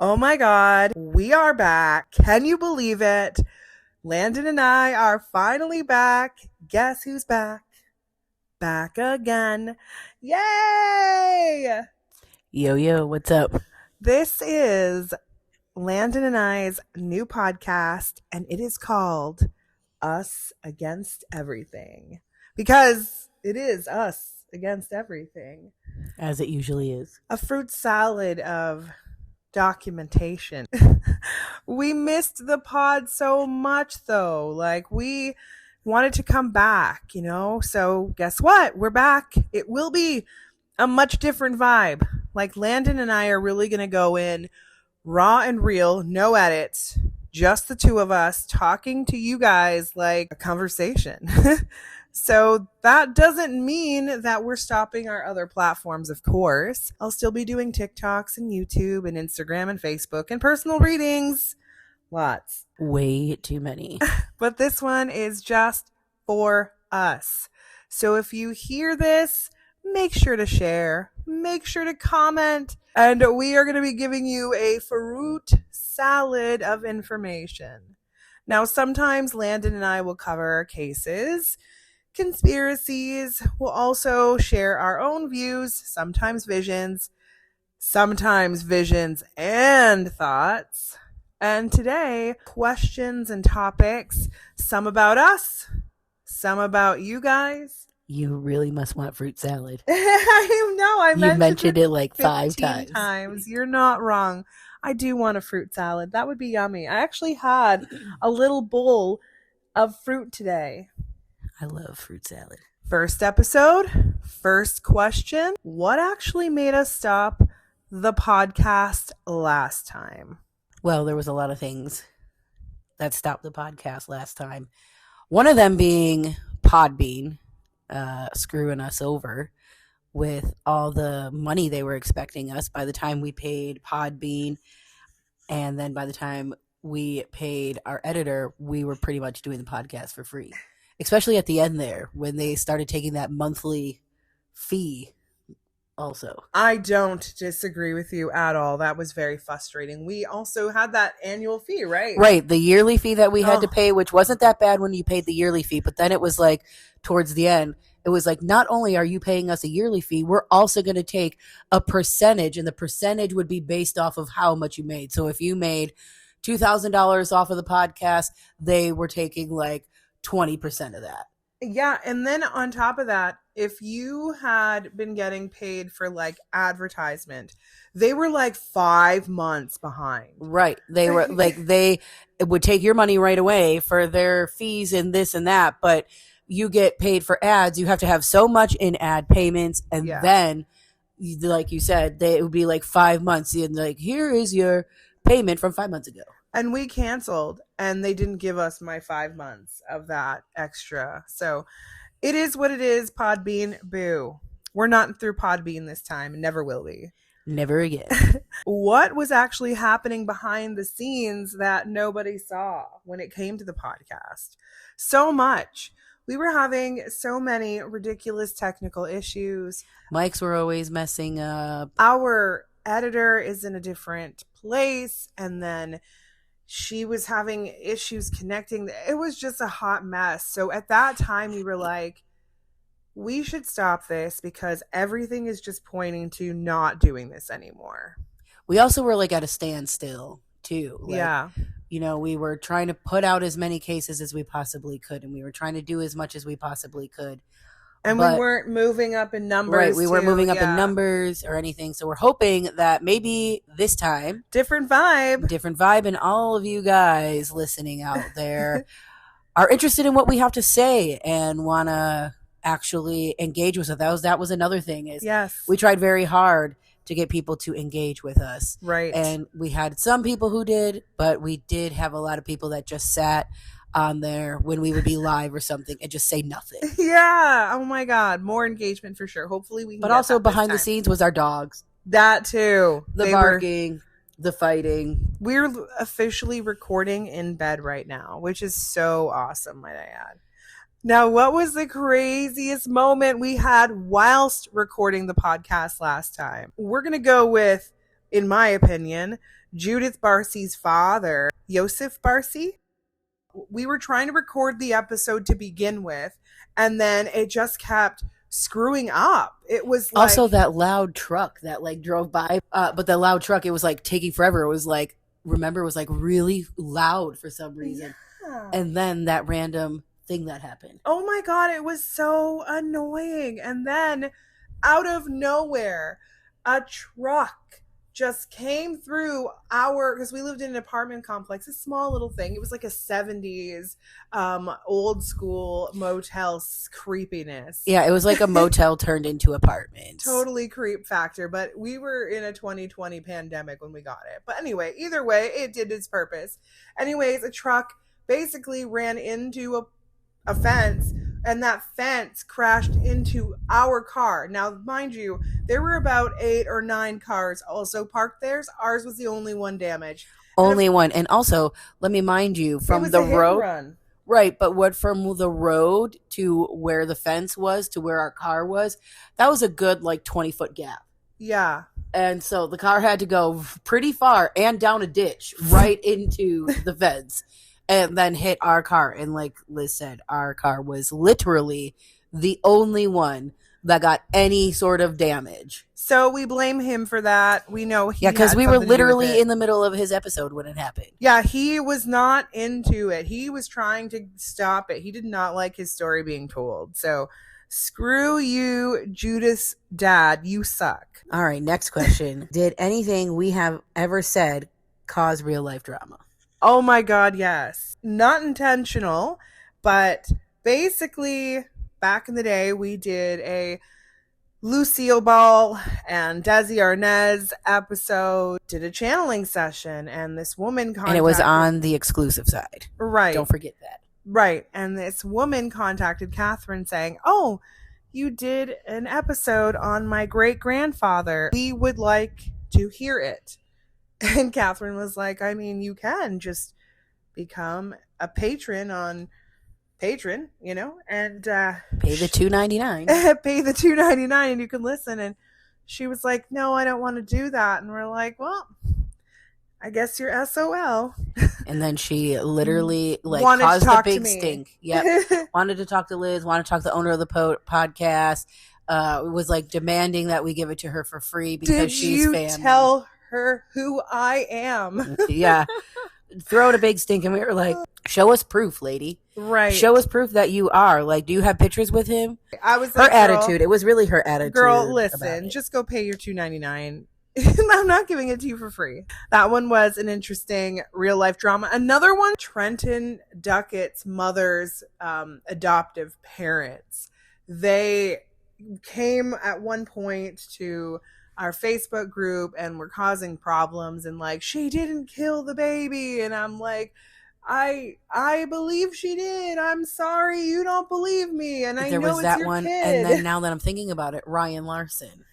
Oh my God, we are back. Can you believe it? Landon and I are finally back. Guess who's back? Back again. Yay! Yo, yo, what's up? This is Landon and I's new podcast, and it is called Us Against Everything. Because it is us against everything. As it usually is. A fruit salad of documentation. We missed the pod so much though. Like we wanted to come back, So guess what? We're back. It will be a much different vibe. Like Landon and I are really going to go in raw and real, no edits, just the two of us talking to you guys like a conversation. So that doesn't mean that we're stopping our other platforms, of course. I'll still be doing TikToks and YouTube and Instagram and Facebook and personal readings. Lots. Way too many. But this one is just for us. So if you hear this, make sure to share, make sure to comment, and we are going to be giving you a fruit salad of information. Now, sometimes Landon and I will cover cases, conspiracies. We'll also share our own views, sometimes visions and thoughts. And today, questions and topics, some about us, some about you guys. You really must want fruit salad. I know. I mentioned it like 5 times. You're not wrong. I do want a fruit salad. That would be yummy. I actually had a little bowl of fruit today. I love fruit salad. First episode, first question. What actually made us stop the podcast last time? Well, there was a lot of things that stopped the podcast last time. One of them being Podbean screwing us over with all the money they were expecting us by the time we paid Podbean. And then by the time we paid our editor, we were pretty much doing the podcast for free. Especially at the end there, when they started taking that monthly fee also. I don't disagree with you at all. That was very frustrating. We also had that annual fee, right? Right, the yearly fee that we had to pay, which wasn't that bad when you paid the yearly fee, but then it was like, towards the end, it was like, not only are you paying us a yearly fee, we're also going to take a percentage, and the percentage would be based off of how much you made. So if you made $2,000 off of the podcast, they were taking like 20% of that. Yeah, and then on top of that, if you had been getting paid for like advertisement, they were like 5 months behind. Right. They were like, they would take your money right away for their fees and this and that, but you get paid for ads. You have to have so much in ad payments, and then, like you said, it would be like 5 months, and like, here is your payment from 5 months ago. And we canceled, and they didn't give us my 5 months of that extra. So it is what it is, Podbean. Boo. We're not through Podbean this time. Never will be. Never again. What was actually happening behind the scenes that nobody saw when it came to the podcast? So much. We were having so many ridiculous technical issues. Mics were always messing up. Our editor is in a different place, and then she was having issues connecting. It was just a hot mess. So at that time, we were like, we should stop this because everything is just pointing to not doing this anymore. We also were like at a standstill too. Like, yeah. We were trying to put out as many cases as we possibly could, and we were trying to do as much as we possibly could. And we weren't moving up in numbers. Right, we weren't moving up in numbers or anything. So we're hoping that maybe this time, different vibe, and all of you guys listening out there are interested in what we have to say and want to actually engage with us. That was another thing. Is we tried very hard to get people to engage with us. Right. And we had some people who did, but we did have a lot of people that just sat on there when we would be live or something and just say nothing. Yeah. Oh my God. More engagement for sure. Hopefully we can. But also behind the scenes was our dogs. That too. The barking, the fighting. We're officially recording in bed right now, which is so awesome, might I add. Now, what was the craziest moment we had whilst recording the podcast last time? We're going to go with, in my opinion, Judith Barcy's father, Yosef Barcy. We were trying to record the episode to begin with, and then it just kept screwing up. It was like, also that loud truck that like drove by, but the loud truck, it was like taking forever. It was like, remember, it was like really loud for some reason. yeah. And then that random thing that happened. Oh my God, it was so annoying. And then out of nowhere, a truck just came through because we lived in an apartment complex, a small little thing. It was like a 70s old school motel creepiness. Yeah, it was like a motel turned into apartments. Totally creep factor, but we were in a 2020 pandemic when we got it. But anyway, either way, it did its purpose. Anyways, a truck basically ran into a fence, and that fence crashed into our car. Now, mind you, there were about 8 or 9 cars also parked there. Ours was the only one damaged. Only one. And also, let me mind you, from the road. Run. Right, but what from the road to where the fence was to where our car was, that was a good like 20-foot gap. Yeah. And so the car had to go pretty far and down a ditch right into the fence and then hit our car. And like Liz said, our car was literally the only one that got any sort of damage. So we blame him for that. We know he because we were literally in the middle of his episode when it happened. Yeah, he was not into it. He was trying to stop it. He did not like his story being told. So screw you, Judith's dad. You suck. All right, next question. Did anything we have ever said cause real life drama? Oh my God, yes. Not intentional, but basically back in the day we did a Lucille Ball and Desi Arnaz episode, did a channeling session, and this woman contacted... And it was on the exclusive side. Right. Don't forget that. Right. And this woman contacted Catherine saying, oh, you did an episode on my great-grandfather. We would like to hear it. And Catherine was like, I mean, you can just become a patron on Patreon, you know, and pay the $2.99. Pay the $2.99 and you can listen. And she was like, no, I don't want to do that. And we're like, well, I guess you're SOL. And then she literally like wanted caused to talk a big to me. stink. Yep. Wanted to talk to Liz, wanted to talk to the owner of the podcast. Was like demanding that we give it to her for free because she's family. Did you tell her who I am? Yeah. Throwing a big stink, and we were like, show us proof, lady. Right. Show us proof that you are. Like, do you have pictures with him? I was her like, attitude. It was really her attitude. Girl, listen, just go pay your $2.99. I'm not giving it to you for free. That one was an interesting real life drama. Another one, Trenton Duckett's mother's adoptive parents. They came at one point to our Facebook group and were causing problems and like, she didn't kill the baby. And I'm like, I believe she did. I'm sorry you don't believe me. And I know it's that your one kid. And then now that I'm thinking about it, Ryan Larson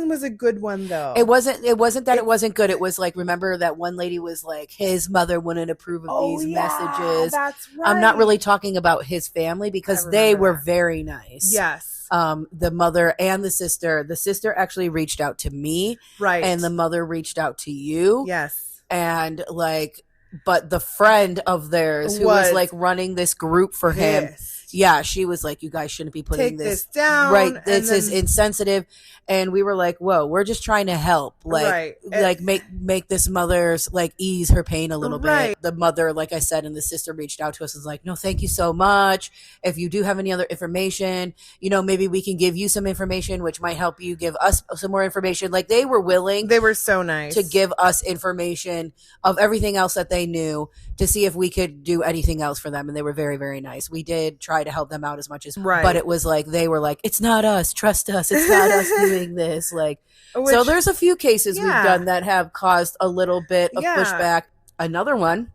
was a good one though. It wasn't that it wasn't good. It was like, remember that one lady was like, his mother wouldn't approve of these messages. That's right. I'm not really talking about his family because they were very nice. Yes. The mother and the sister actually reached out to me. Right. And the mother reached out to you. Yes. And like, but the friend of theirs who was like running this group for him. Yeah, she was like, you guys shouldn't be putting this down. Right. This is insensitive. And we were like, whoa, we're just trying to help. Like, like make this mother's like ease her pain a little bit. The mother, like I said, and the sister reached out to us and was like, no, thank you so much. If you do have any other information, you know, maybe we can give you some information, which might help you give us some more information. Like they were willing. They were so nice to give us information of everything else that they knew to see if we could do anything else for them. And they were very, very nice. We did try to help them out as much as, but it was like, they were like, it's not us, trust us. It's not us doing this. Like, so there's a few cases we've done that have caused a little bit of pushback. Another one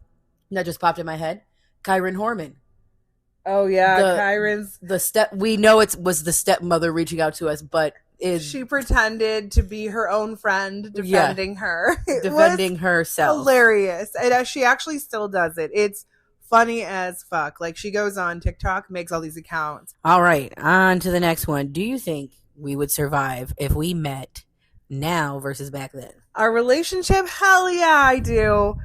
that just popped in my head, Kyron Horman. Oh yeah. Kyron's we know it was the stepmother reaching out to us, but she pretended to be her own friend defending her. Defending herself. Hilarious. And she actually still does it. It's funny as fuck. Like she goes on TikTok, makes all these accounts. All right, on to the next one. Do you think we would survive if we met now versus back then? Our relationship, hell yeah, I do.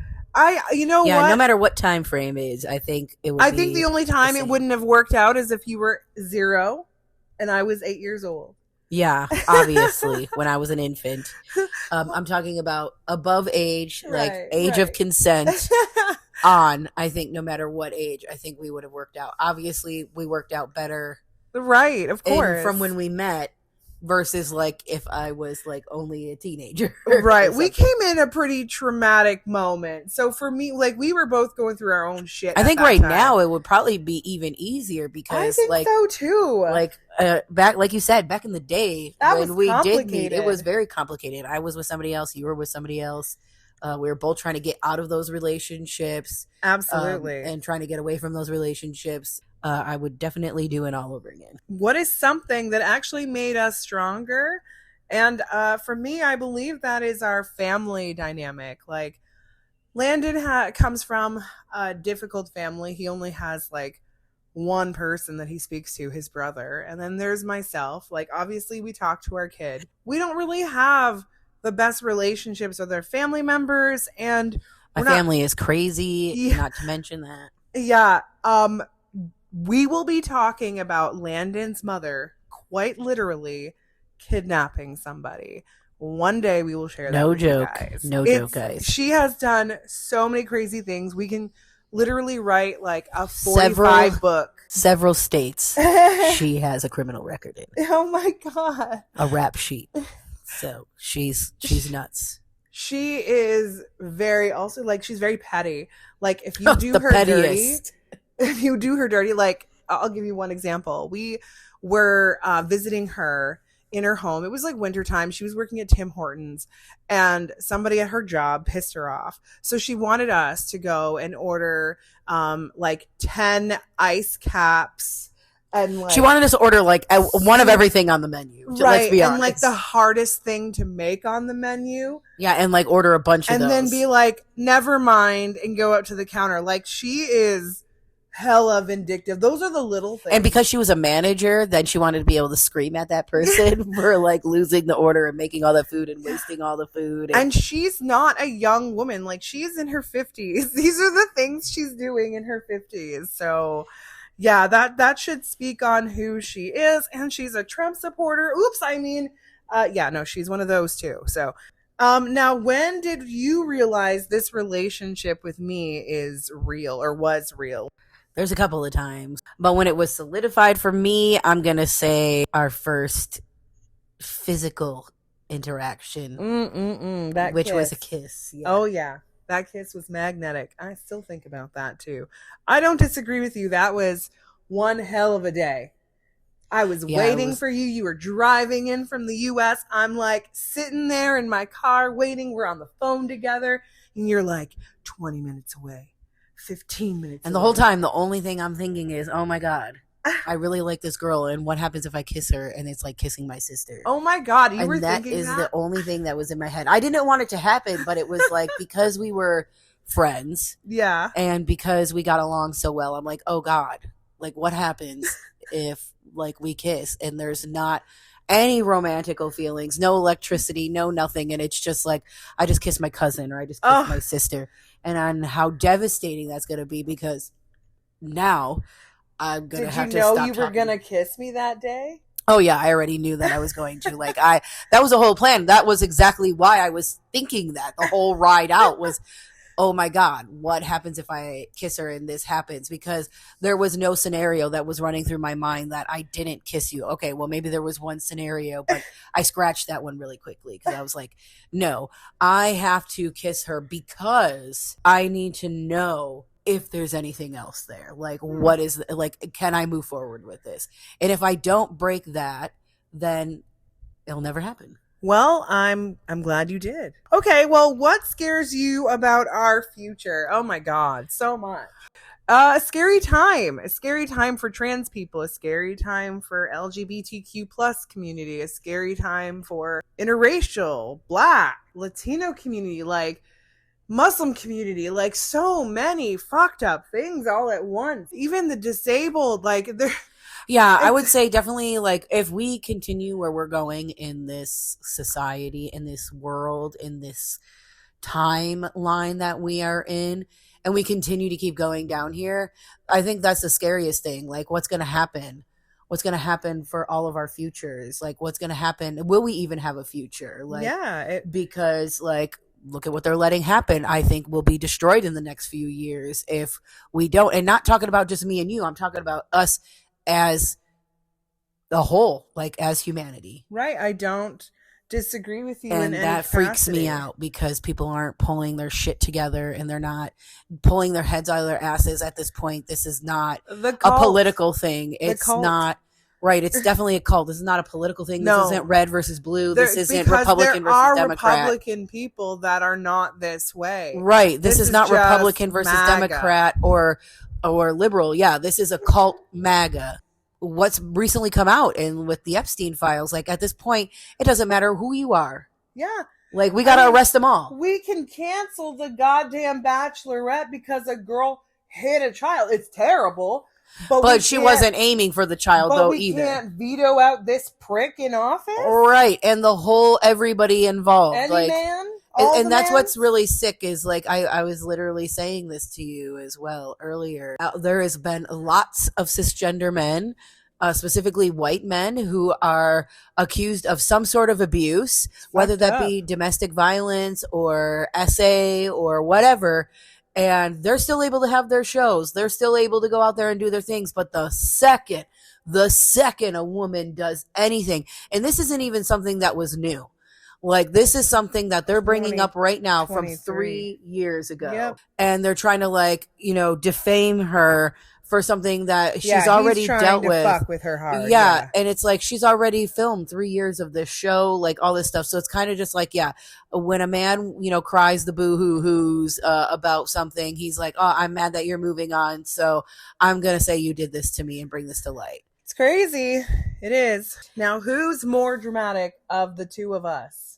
You know Yeah, no what? matter what time frame is, I think it would I be think the only the time it same. wouldn't have worked out is if you were 0 and I was 8 years old. Yeah, obviously, when I was an infant. I'm talking about above age, like Right, age of right. consent on. I think no matter what age, I think we would have worked out. Obviously, we worked out better Right, of in from when course. we met versus like if I was like only a teenager or Right. We something. came in a pretty traumatic moment. So for me, like we were both going through our own shit I at think that right time. now it would probably be even easier I because think so too. back like you said back in the day That was when we did meet, it was complicated. very complicated. I was with somebody else, you were with somebody else. We were both trying to get out of those relationships, Absolutely. and trying to get away from those relationships. I would definitely do it all over again. What is something that actually made us stronger? And for me, I believe that is our family dynamic. Like Landon comes from a difficult family. He only has like one person that he speaks to, his brother. And then there's myself. Like, obviously, we talk to our kid. We don't really have the best relationships with our family members. And My we're not, family is crazy, yeah, not to mention that. yeah. We will be talking about Landon's mother quite literally kidnapping somebody. One day we will share that No with you joke. guys. No joke, guys. She has done so many crazy things. We can literally write like a Several 45 book. several states she has a criminal record in. Oh my god. A rap sheet. So she's nuts. She is very also like she's very petty. Like if you do The her dirty, pettiest. if you do her dirty, like I'll give you one example. We were visiting her in her home. It was like wintertime. She was working at Tim Hortons and somebody at her job pissed her off. So she wanted us to go and order like 10 ice caps and like She wanted us to order like one of everything on the menu. Let's right be and honest. like the hardest thing to make on the menu Yeah, and like order a bunch of and those. then be like, never mind, and go up to the counter. Like she is hella vindictive. Those are the little things. And because she was a manager, then she wanted to be able to scream at that person for like losing the order and making all the food and wasting all the food. And she's not a young woman. Like she's in her 50s. These are the things she's doing in her 50s. So yeah, that should speak on who she is. And she's a Trump supporter. Oops, I mean, yeah, no, she's one of those too. So now when did you realize this relationship with me is real or was real? There's a couple of times. But when it was solidified for me, I'm going to say our first physical interaction, That which kiss. was a kiss. Yeah. Oh yeah, that kiss was magnetic. I still think about that too. I don't disagree with you. That was one hell of a day. I was waiting for you. You were driving in from the US. I'm like sitting there in my car waiting. We're on the phone together. And you're like 20 minutes away, 15 minutes And away. the whole time, the only thing I'm thinking is, oh my God, I really like this girl. And what happens if I kiss her and it's like kissing my sister? Oh my God, you and were that thinking is that? the only thing that was in my head. I didn't want it to happen, but it was like because we were friends Yeah. and because we got along so well, I'm like, oh God, like what happens if like we kiss and there's not any romantical feelings, no electricity, no nothing, and it's just like I just kissed my cousin or I just kissed my sister, and on how devastating that's gonna be because now I'm gonna have to stop Did you know you were talking. gonna kiss me that day? Oh yeah, I already knew that I was going to. Like that was a whole plan. That was exactly why I was thinking that the whole ride out was, oh my God, what happens if I kiss her and this happens? Because there was no scenario that was running through my mind that I didn't kiss you. Okay, well maybe there was one scenario, but I scratched that one really quickly because I was like, no, I have to kiss her because I need to know if there's anything else there. Like what is like can I move forward with this? And if I don't break that, then it'll never happen. Well, I'm glad you did. Okay, well, what scares you about our future? Oh my God, so much. A scary time. A scary time for trans people. A scary time for LGBTQ plus community. A scary time for interracial, Black, Latino community, like Muslim community, like so many fucked up things all at once. Even the disabled, like they're Yeah, I would It's say definitely like if we continue where we're going in this society, in this world, in this timeline that we are in, and we continue to keep going down here, I think that's the scariest thing. Like, what's going to happen? What's going to happen for all of our futures? Like, what's going to happen? Will we even have a future? Like, yeah, because, like, look at what they're letting happen. I think we'll be destroyed in the next few years if we don't. And not talking about just me and you, I'm talking about us as the whole, like as humanity. right. I don't disagree with you in And any that freaks me capacity. out because people aren't pulling their shit together and they're not pulling their heads out of their asses at this point. This is not The a cult, political thing. the It's cult. not right. It's definitely a cult. This is not a political thing. This isn't No, red versus blue. This isn't because Republican there versus are Democrat. Republican people that are not this way. Right. This This is is not just Republican versus MAGA. Democrat or liberal. Yeah, this is a cult MAGA. What's recently come out and with the Epstein files, like at this point, it doesn't matter who you are. Yeah. Like we I gotta mean, arrest them all. we can cancel the goddamn Bachelorette because a girl hit a child. It's terrible, But she wasn't aiming for the child but though we either. can't veto out this prick in office. Right. And the whole everybody involved. Any like man, all and the that's what's mans? really sick is like I was literally saying this to you as well earlier. There has been lots of cisgender men, specifically white men, who are accused of some sort of abuse, It's whether fucked that up. be domestic violence or SA or whatever. And they're still able to have their shows. They're still able to go out there and do their things. But the second a woman does anything, and this isn't even something that was new. Like this is something that they're bringing up right now from 2023. 3 years ago. Yep. And they're trying to like, defame her for something that Yeah, she's already he's trying dealt to with. fuck with her hard. Yeah. And it's like she's already filmed 3 years of this show, like all this stuff. So it's kind of just like, yeah, when a man, cries the boo hoo hoos about something, he's like, oh, I'm mad that you're moving on. So I'm going to say you did this to me and bring this to light. It's crazy. It is. Now, who's more dramatic of the two of us?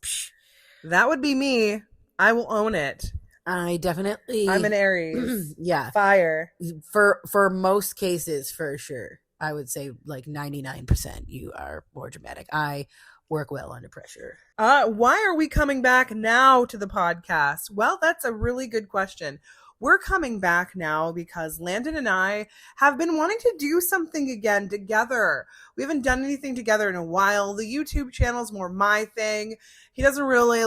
That would be me. I will own it. I definitely. I'm an Aries. Yeah. Fire. For most cases, for sure. I would say like 99% you are more dramatic. I work well under pressure. Why are we coming back now to the podcast? Well, that's a really good question. We're coming back now because Landon and I have been wanting to do something again together. We haven't done anything together in a while. The YouTube channel's more my thing. He doesn't really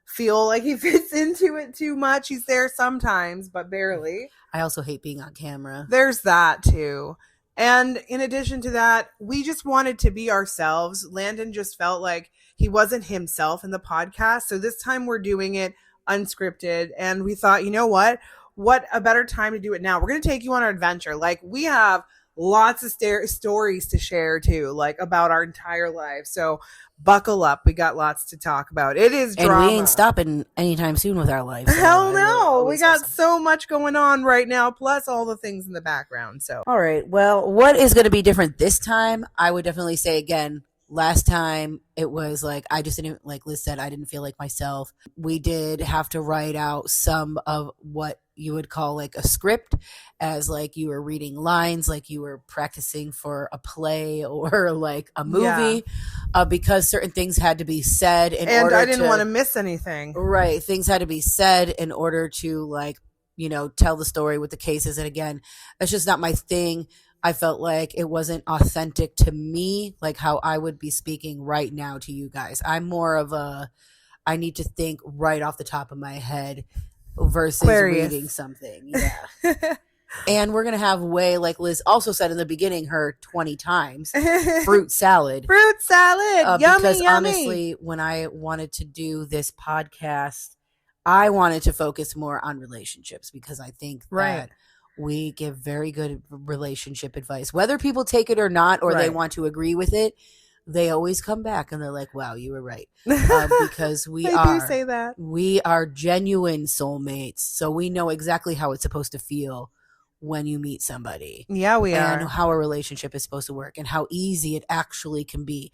feel like he fits into it too much. He's there sometimes, but barely. I also hate being on camera. There's that too. And in addition to that, we just wanted to be ourselves. Landon just felt like he wasn't himself in the podcast. So this time we're doing it unscripted. And we thought, you know what? What a better time to do it now. We're going to take you on our adventure. Like we have lots of stories to share too, like about our entire life. So buckle up. We got lots to talk about. It is drama. And we ain't stopping anytime soon with our lives. So hell no. We got so much going on right now, plus all the things in the background. So all right. Well, what is going to be different this time? I would definitely say again, last time it was like I just didn't, like Liz said, I didn't feel like myself. We did have to write out some of what you would call like a script, as like you were reading lines, like you were practicing for a play or like a movie, because certain things had to be said in order. And I didn't want to miss anything. Right, things had to be said in order to like tell the story with the cases. And again, that's just not my thing. I felt like it wasn't authentic to me, like how I would be speaking right now to you guys. I'm more of I need to think right off the top of my head versus Aquarius. Reading something. Yeah. And we're going to have like Liz also said in the beginning, her 20 times, fruit salad. Fruit salad. Yummy, because yummy. Honestly, when I wanted to do this podcast, I wanted to focus more on relationships because I think that we give very good relationship advice. Whether people take it or not, or they want to agree with it, they always come back and they're like, wow, you were right. Because we do say that. We are genuine soulmates. So we know exactly how it's supposed to feel when you meet somebody. Yeah, we are. And how a relationship is supposed to work and how easy it actually can be.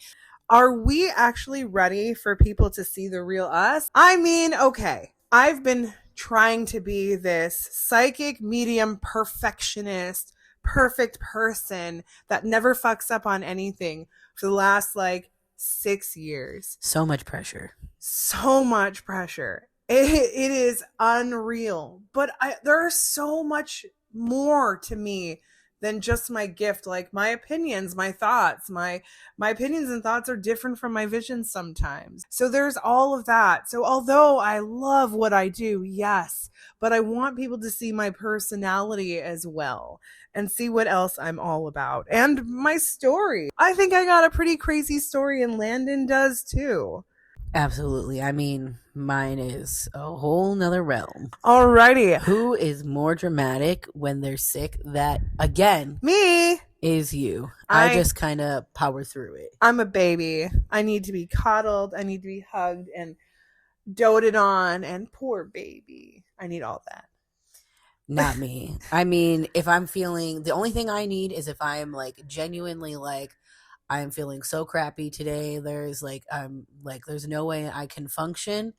Are we actually ready for people to see the real us? I mean, okay. I've been trying to be this psychic medium perfectionist perfect person that never fucks up on anything for the last like 6 years. So much pressure. So much pressure. It is unreal. But there's so much more to me than just my gift. Like my opinions, my thoughts, my opinions and thoughts are different from my visions sometimes. So there's all of that. So although I love what I do, yes, but I want people to see my personality as well and see what else I'm all about and my story. I think I got a pretty crazy story, and Landon does too. Absolutely. I mean, mine is a whole nother realm. Alrighty. Who is more dramatic when they're sick? That, again, Me. Is you. I just kind of power through it. I'm a baby. I need to be coddled. I need to be hugged and doted on. And poor baby. I need all that. Not me. I mean, if I'm feeling, the only thing I need is if I am like genuinely like, I'm feeling so crappy today. There's no way I can function.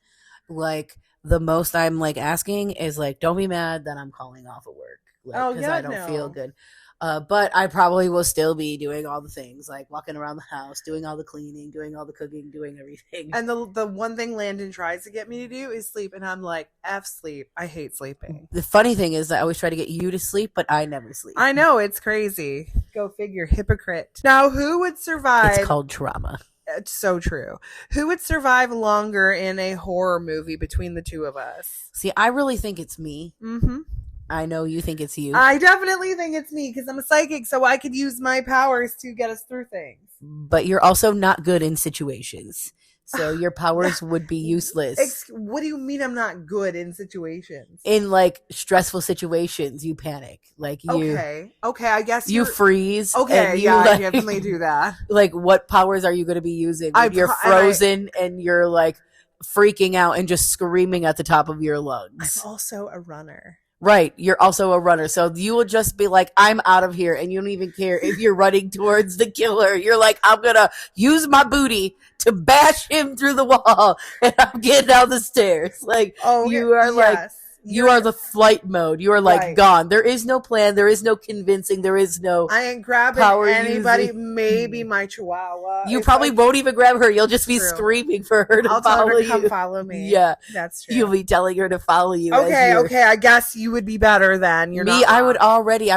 Like the most I'm like asking is like, don't be mad that I'm calling off of work. Like, because I don't feel good. But I probably will still be doing all the things, like walking around the house, doing all the cleaning, doing all the cooking, doing everything. And the one thing Landon tries to get me to do is sleep. And I'm like, F sleep. I hate sleeping. The funny thing is I always try to get you to sleep, but I never sleep. I know, it's crazy. Go figure, hypocrite. Now, who would survive? It's called trauma. It's so true. Who would survive longer in a horror movie between the two of us? See, I really think it's me. Mm-hmm. I know you think it's you. I definitely think it's me because I'm a psychic, so I could use my powers to get us through things. But you're also not good in situations, so your powers would be useless. What do you mean I'm not good in situations? In like stressful situations, you panic. Like you. Okay. I guess you freeze. Okay, you, I like, definitely do that. Like, what powers are you going to be using? When you're frozen and you're like freaking out and just screaming at the top of your lungs. I'm also a runner. Right. You're also a runner. So you will just be like, I'm out of here. And you don't even care if you're running towards the killer. You're like, I'm going to use my booty to bash him through the wall. And I'm getting down the stairs. Like, you are like, you are the flight mode. You are like gone. There is no plan. There is no convincing. There is no I ain't grabbing anybody. Maybe my chihuahua. You probably won't even grab her. You'll just be screaming for her to follow you. Come follow me. Yeah. That's true. You'll be telling her to follow you. Okay. I guess you would be better than you're me. Not I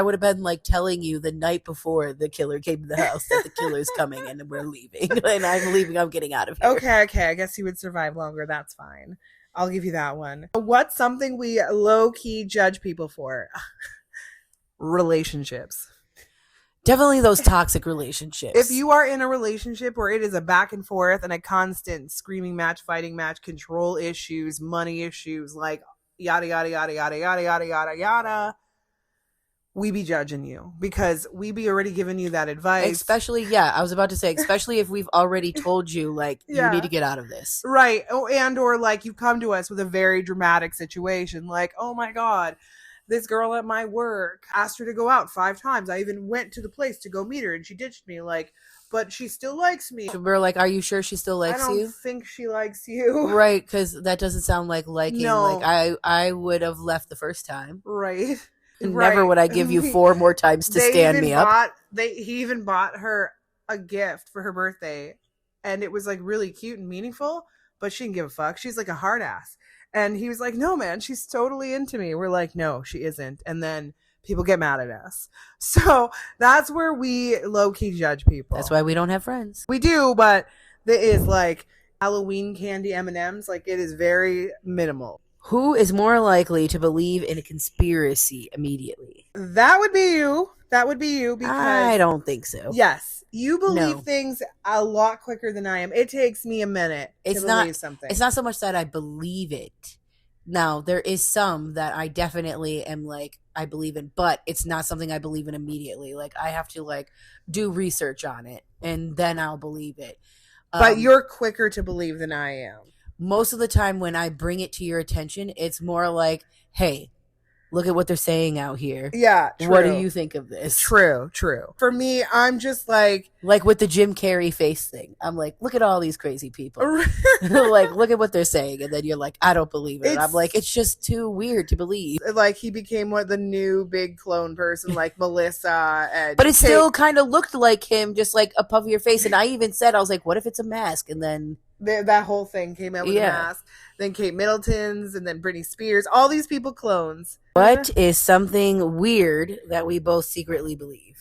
would have been like telling you the night before the killer came to the house that the killer's coming and we're leaving. And I'm leaving. I'm getting out of here. Okay. I guess you would survive longer. That's fine. I'll give you that one. What's something we low-key judge people for? Relationships. Definitely those toxic relationships. If you are in a relationship where it is a back and forth and a constant screaming match, fighting match, control issues, money issues, like yada, yada, yada, yada, yada, yada, yada, yada, we be judging you because we be already giving you that advice. Especially, I was about to say, especially if we've already told you, like, you need to get out of this. Right. Or like you come to us with a very dramatic situation, like, oh my God, this girl at my work asked her to go out 5 times. I even went to the place to go meet her and she ditched me, like, but she still likes me. We're like, are you sure she still likes you? I don't think she likes you. Right, because that doesn't sound like liking. No. Like, I would have left the first time. Right. Never would I give you 4 more times to stand me up. He even bought her a gift for her birthday, and it was like really cute and meaningful, but she didn't give a fuck. She's like a hard ass. And he was like, no, man, she's totally into me. We're like, no, she isn't. And then people get mad at us. So that's where we low-key judge people. That's why we don't have friends. We do, but there is like Halloween candy M&Ms. Like it is very minimal. Who is more likely to believe in a conspiracy immediately? That would be you. Because I don't think so. Yes. You believe things a lot quicker than I am. It takes me a minute to believe something. It's not so much that I believe it. Now, there is some that I definitely am like, I believe in, but it's not something I believe in immediately. Like, I have to like do research on it and then I'll believe it. But you're quicker to believe than I am. Most of the time when I bring it to your attention, it's more like, hey, Look at what they're saying out here. Yeah, What do true. you think of this? True, true. For me, I'm just like, Like with the Jim Carrey face thing. I'm like, look at all these crazy people. Like, look at what they're saying. And then you're like, I don't believe it. And I'm like, it's it's just too weird to believe. like he became the new big clone person, like Melissa and But it Kate. still kind of looked like him, just like a puffier face. And I even said, I was like, what if it's a mask? And then That whole thing came out with a mask. Then Kate Middleton's, and then Britney Spears. All these people clones. What is something weird that we both secretly believe?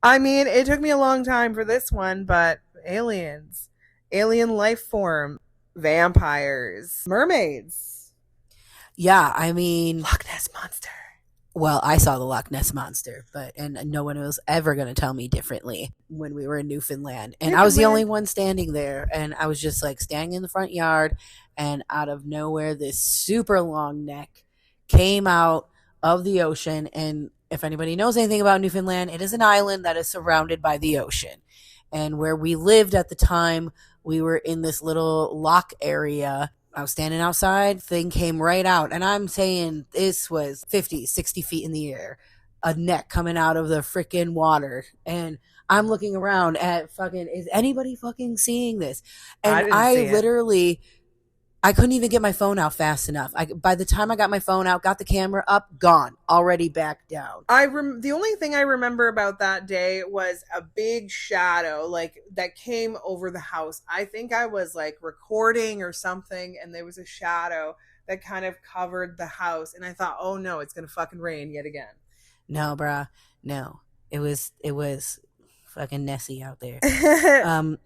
I mean, it took me a long time for this one, but aliens, alien life form, vampires, mermaids. Yeah, I mean, Loch Ness Monster. Well, I saw the Loch Ness Monster, and no one was ever going to tell me differently when we were in Newfoundland. And I was the only one standing there, and I was just like standing in the front yard, and out of nowhere, this super long neck came out of the ocean. And if anybody knows anything about Newfoundland, it is an island that is surrounded by the ocean. And where we lived at the time, we were in this little lock area. I was standing outside, thing came right out, and I'm saying this was 50, 60 feet in the air, a neck coming out of the freaking water, and I'm looking around at fucking, is anybody fucking seeing this? And I literally, I couldn't even get my phone out fast enough. By the time I got my phone out, got the camera up, gone, already back down. The only thing I remember about that day was a big shadow, like that came over the house. I think I was like recording or something, and there was a shadow that kind of covered the house, and I thought, oh no, it's gonna fucking rain yet again. No, bruh, no, it was fucking Nessie out there.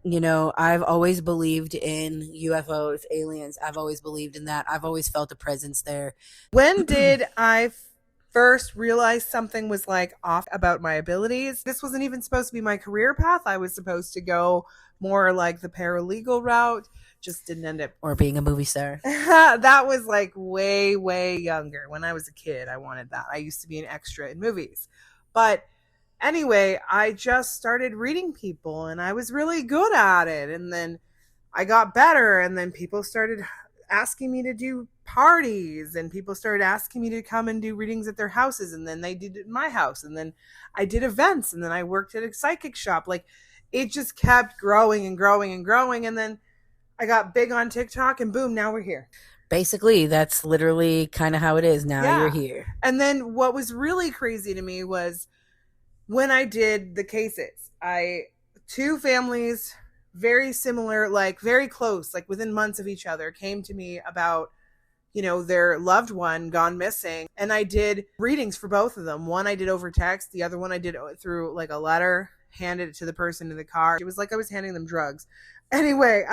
You know, I've always believed in UFOs, aliens. I've always believed in that. I've always felt a presence there. When did I first realize something was like off about my abilities? This wasn't even supposed to be my career path. I was supposed to go more like the paralegal route. Just didn't end up. Or being a movie star. That was like way, way younger. When I was a kid, I wanted that. I used to be an extra in movies. But anyway, I just started reading people, and I was really good at it. And then I got better, and then people started asking me to do parties, and people started asking me to come and do readings at their houses, and then they did it in my house, and then I did events, and then I worked at a psychic shop. Like, it just kept growing and growing and growing, and then I got big on TikTok, and boom, now we're here. Basically, that's literally kind of how it is. Now you're here. And then what was really crazy to me was when I did the cases, two families, very similar, like very close, like within months of each other, came to me about, you know, their loved one gone missing. And I did readings for both of them. One I did over text. The other one I did through like a letter, handed it to the person in the car. It was like I was handing them drugs. Anyway,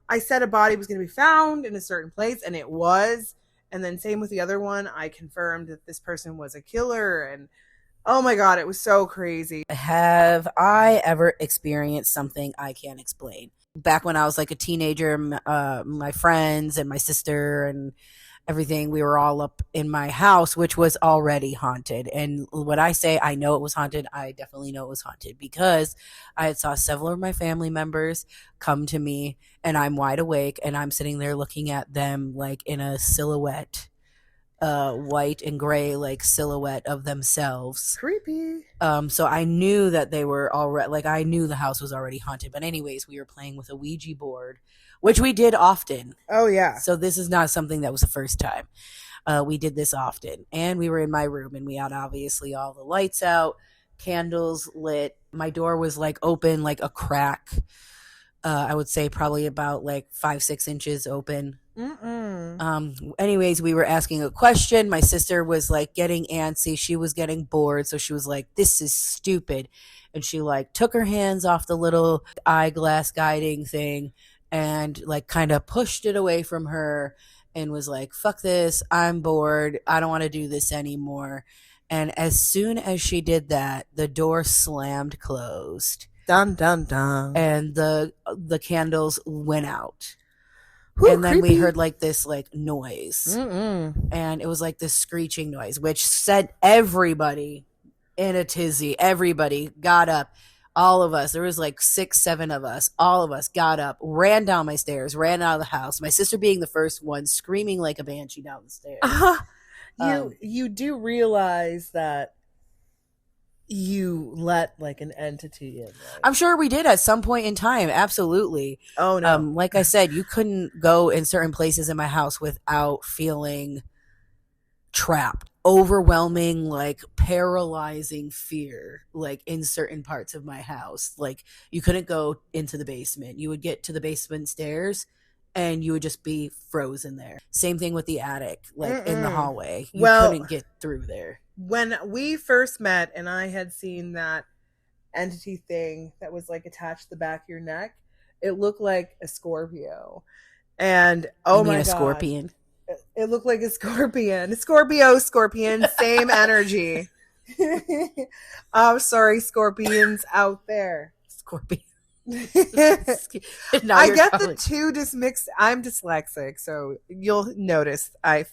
I said a body was going to be found in a certain place, and it was. And then same with the other one. I confirmed that this person was a killer, and oh my God, it was so crazy. Have I ever experienced something I can't explain? Back when I was like a teenager, my friends and my sister and everything, we were all up in my house, which was already haunted. And when I say I know it was haunted, I definitely know it was haunted because I had saw several of my family members come to me, and I'm wide awake, and I'm sitting there looking at them like in a silhouette. White and gray like silhouette of themselves. Creepy. So I knew that they were already, like, I knew the house was already haunted. But anyways, we were playing with a Ouija board, which we did often. Oh yeah. So this is not something that was the first time. We did this often, and we were in my room, and we had obviously all the lights out, candles lit. My door was like open, like a crack. I would say probably about like 5-6 inches open. Anyways, we were asking a question. My sister was like getting antsy. She was getting bored. So she was like, this is stupid. And she like took her hands off the little eyeglass guiding thing and like kind of pushed it away from her and was like, fuck this. I'm bored. I don't want to do this anymore. And as soon as she did that, the door slammed closed. Dun, dun, dun. And the candles went out. Whew, and then creepy. we heard like this like noise. And it was like this screeching noise, which set everybody in a tizzy. Everybody got up. All of us, there was like 6-7 of us, all of us got up, ran down my stairs, ran out of the house. My sister being the first one, screaming like a banshee down the stairs. You do realize that you let like an entity in, right? I'm sure we did at some point in time. Absolutely. Oh no. Like I said, you couldn't go in certain places in my house without feeling trapped, overwhelming, like paralyzing fear, like in certain parts of my house. Like you couldn't go into the basement. You would get to the basement stairs and you would just be frozen there. Same thing with the attic, like in the Mm-mm. hallway. You Well, couldn't get through there. when we first met and I had seen that entity thing that was like attached to the back of your neck, it looked like a Scorpio. And You oh mean my a god, scorpion? it looked like a scorpion. Scorpio, scorpion, same energy. I'm sorry, scorpions out there. Scorpion. Now I you're get calling. the two just mixed. I'm dyslexic, so you'll notice I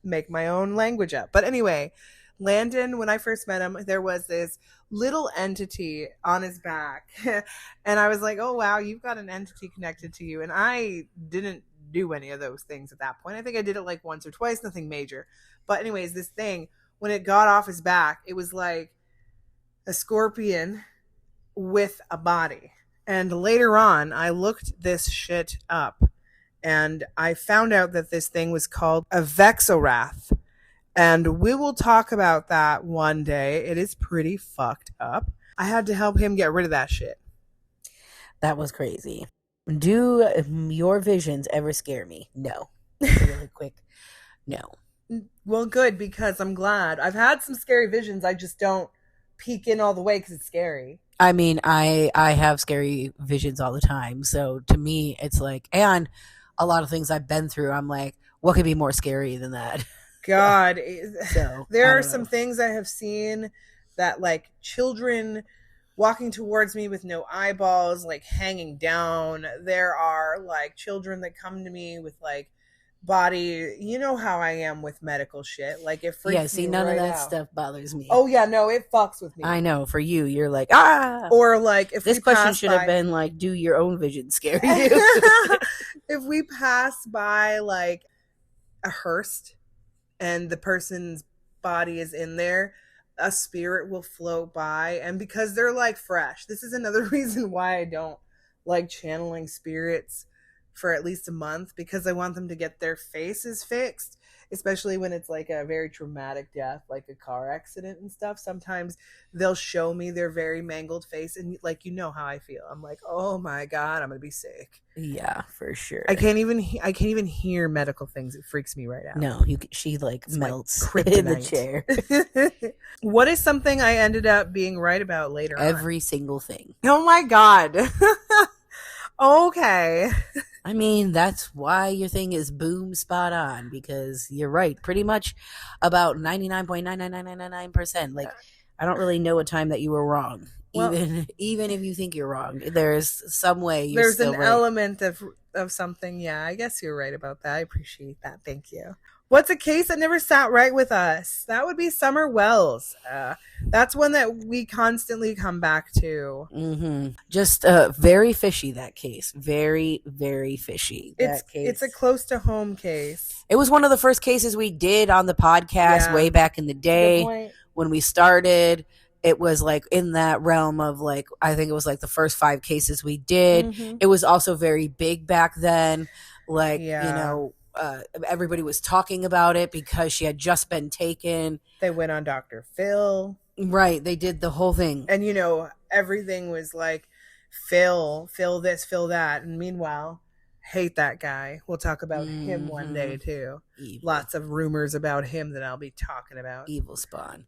make my own language up. But anyway, Landon, when I first met him, there was this little entity on his back. And I was like, oh, wow, you've got an entity connected to you. And I didn't do any of those things at that point. I think I did it like once or twice, nothing major. But, anyways, this thing, when it got off his back, it was like a scorpion with a body. And later on, I looked this shit up and I found out that this thing was called a Vexorath. And we will talk about that one day. It is pretty fucked up. I had to help him get rid of that shit. That was crazy. Do your visions ever scare me? No. Really quick. No. Well, good, because I'm glad. I've had some scary visions. I just don't peek in all the way because it's scary. I mean, I have scary visions all the time. So to me, it's like, and a lot of things I've been through, I'm like, what could be more scary than that? God, So there are some things I have seen that, like, children walking towards me with no eyeballs, like hanging down. There are like children that come to me with like body. You know how I am with medical shit. Like it freaks Yeah, me see, none right of that out. stuff bothers me. Oh yeah, no, it fucks with me. I know. For you, you're like, ah. Or like if This we question pass should by, have been like, do your own vision scare you? if we pass by like a hearse and the person's body is in there, a spirit will float by. And because they're like fresh, this is another reason why I don't like channeling spirits for at least a month, because I want them to get their faces fixed, especially when it's like a very traumatic death, like a car accident and stuff. Sometimes they'll show me their very mangled face, and like, you know how I feel. I'm like, oh my god, I'm gonna be sick. Yeah, for sure. I can't even hear medical things. It freaks me right out. No, she like It's melts like in the kryptonite. chair. What is something I ended up being right about later on? Every single thing. Oh my god. Okay. I mean, that's why your thing is boom spot on, because you're right. Pretty much about 99.99999%. Like, I don't really know a time that you were wrong. Well, even if you think you're wrong, there's some way you're there's still an right. element of something. Yeah, I guess you're right about that. I appreciate that. Thank you. What's a case that never sat right with us? That would be Summer Wells. That's one that we constantly come back to. Mm-hmm. Just very fishy, that case. Very, very fishy. It's a close to home case. It was one of the first cases we did on the podcast way back in the day when we started. It was like in that realm of like, I think it was like the first 5 cases we did. Mm-hmm. It was also very big back then. Like, you know, everybody was talking about it because she had just been taken. They went on Dr. Phil. Right. They did the whole thing. And, you know, everything was like, Phil this, Phil that. And meanwhile, hate that guy. We'll talk about him one day too. Evil. Lots of rumors about him that I'll be talking about. Evil spawn.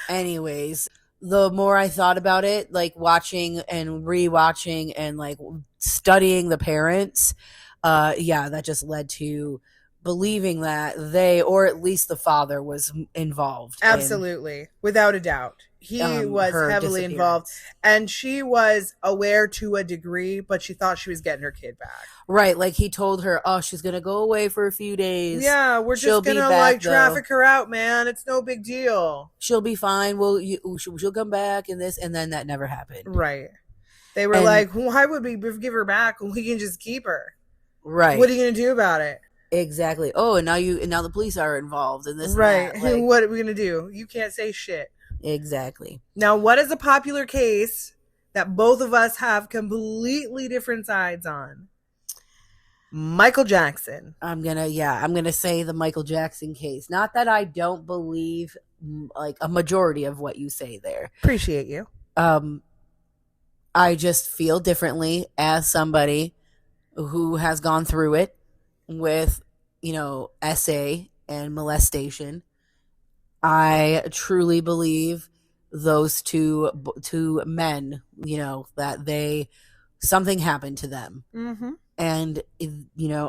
Anyways, the more I thought about it, like watching and rewatching and like studying the parents, that just led to believing that they, or at least the father, was involved. Absolutely. Without a doubt. He was heavily involved, and she was aware to a degree, but she thought she was getting her kid back. Right. Like he told her, oh, she's going to go away for a few days. Yeah, we're just going to like traffic her out, man. It's no big deal. She'll be fine. She'll come back and this, and then that never happened. Right. They were like, why would we give her back when we can just keep her? Right. What are you going to do about it? Exactly. Oh, and now the police are involved in this and Right. that. Like, What are we going to do? You can't say shit. exactly. Now, what is a popular case that both of us have completely different sides on? Michael Jackson. I'm gonna say the Michael Jackson case. Not that I don't believe like a majority of what you say there. Appreciate you. Um, I just feel differently as somebody who has gone through it with, SA and molestation. I truly believe those two men, that they something happened to them. Mm-hmm. And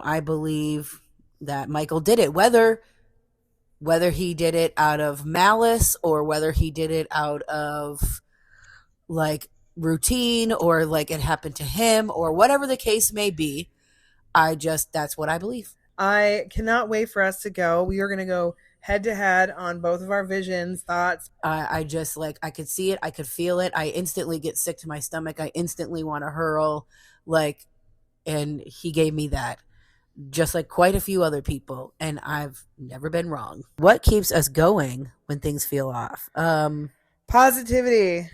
I believe that Michael did it, whether he did it out of malice or whether he did it out of like routine or like it happened to him or whatever the case may be. That's what I believe. I cannot wait for us to go. We are going to go head to head on both of our visions, thoughts. I just I could see it, I could feel it. I instantly get sick to my stomach. I instantly want to hurl, and he gave me that, just like quite a few other people, and I've never been wrong. What keeps us going when things feel off? Positivity.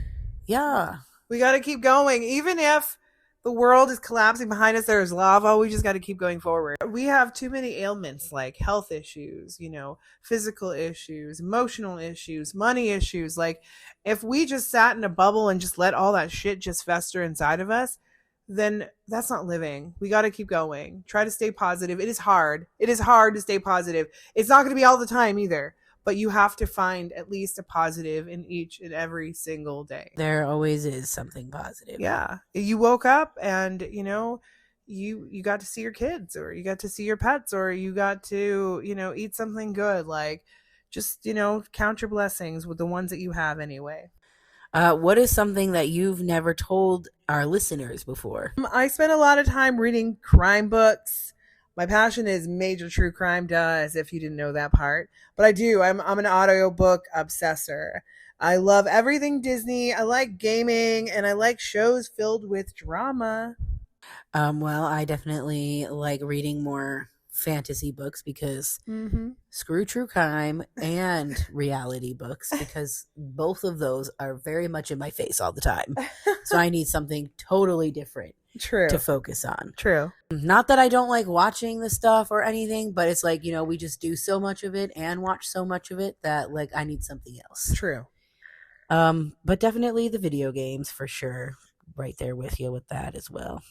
Yeah. We got to keep going. Even if the world is collapsing behind us, there's lava, we just got to keep going forward. We have too many ailments like health issues, physical issues, emotional issues, money issues. Like, if we just sat in a bubble and just let all that shit just fester inside of us, then that's not living. We got to keep going. Try to stay positive. It is hard. It is hard to stay positive. It's not going to be all the time either, but you have to find at least a positive in each and every single day. There always is something positive. Yeah. You woke up and, you got to see your kids, or you got to see your pets, or you got to, eat something good. Like, just, count your blessings with the ones that you have anyway. What is something that you've never told our listeners before? I spend a lot of time reading crime books. My passion is major true crime, as if you didn't know that part. But I do. I'm an audiobook obsessor. I love everything Disney. I like gaming, and I like shows filled with drama. Well, I definitely like reading more fantasy books because screw true crime and reality books, because both of those are very much in my face all the time. So I need something totally different. True. To focus on. True. Not that I don't like watching the stuff or anything, but it's like, we just do so much of it and watch so much of it that I need something else. True. But definitely the video games for sure. Right there with you with that as well.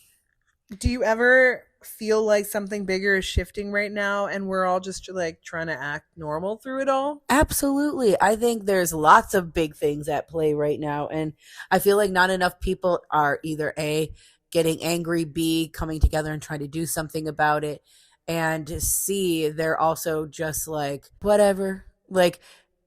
Do you ever feel like something bigger is shifting right now and we're all just trying to act normal through it all? Absolutely. I think there's lots of big things at play right now, and I feel like not enough people are either A, getting angry, B, coming together and trying to do something about it, and C, they're also just whatever,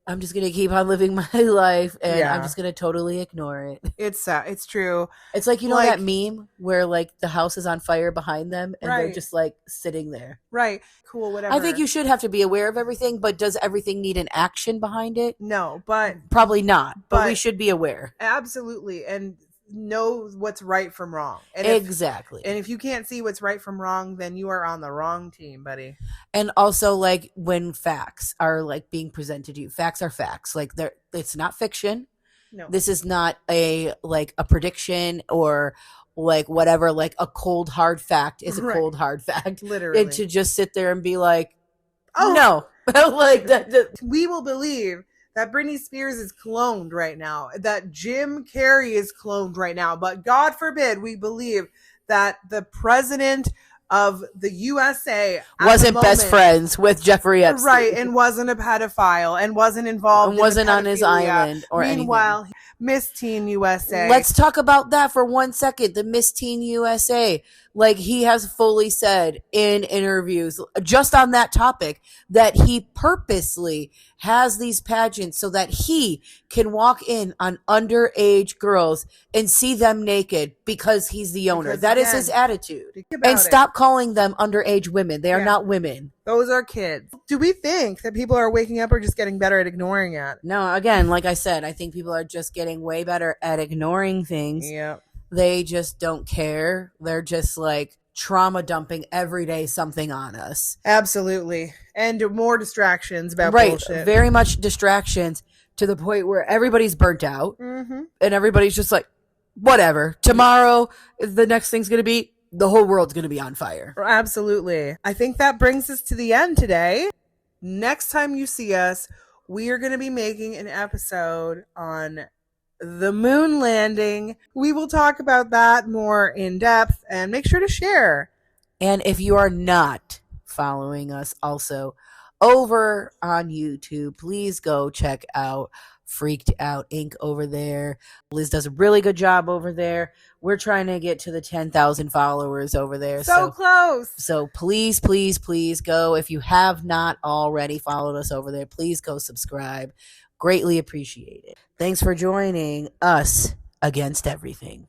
I'm just going to keep on living my life and I'm just going to totally ignore it. It's it's true. It's that meme where the house is on fire behind them and they're just sitting there. Right. Cool, whatever. I think you should have to be aware of everything, but does everything need an action behind it? No, but probably not, but we should be aware. Absolutely. And know what's right from wrong. And exactly. And if you can't see what's right from wrong, then you are on the wrong team, buddy. And also when facts are being presented to you, facts are facts. It's not fiction. No. This is not a prediction or whatever, a cold hard fact is a cold hard fact. Literally. And to just sit there and be oh no. that. We will believe that Britney Spears is cloned right now, that Jim Carrey is cloned right now. But God forbid we believe that the president of the USA wasn't best friends with Jeffrey Epstein. Right, and wasn't a pedophile and wasn't involved and wasn't on his island or Meanwhile, anything. Miss Teen USA. Let's talk about that for 1 second. The Miss Teen USA. He has fully said in interviews just on that topic that he purposely has these pageants so that he can walk in on underage girls and see them naked because he's the owner. That is his attitude. And stop calling them underage women. They are not women. Those are kids. Do we think that people are waking up or just getting better at ignoring it? No, again, like I said, I think people are just getting way better at ignoring things. Yeah. They just don't care. They're just trauma dumping every day something on us. Absolutely. And more distractions about Right. bullshit. Very much distractions to the point where everybody's burnt out Mm-hmm. and everybody's just like, whatever. Tomorrow, the next thing's going to be, the whole world's going to be on fire. Absolutely. I think that brings us to the end today. Next time you see us, we are going to be making an episode on the moon landing. We will talk about that more in depth, and make sure to share. And if you are not following us also over on YouTube, please go check out Freaked Out Inc. over there. Liz does a really good job over there. We're trying to get to the 10,000 followers over there. So close. So please, please, please go. If you have not already followed us over there, please go subscribe. Greatly appreciate it. Thanks for joining us against everything.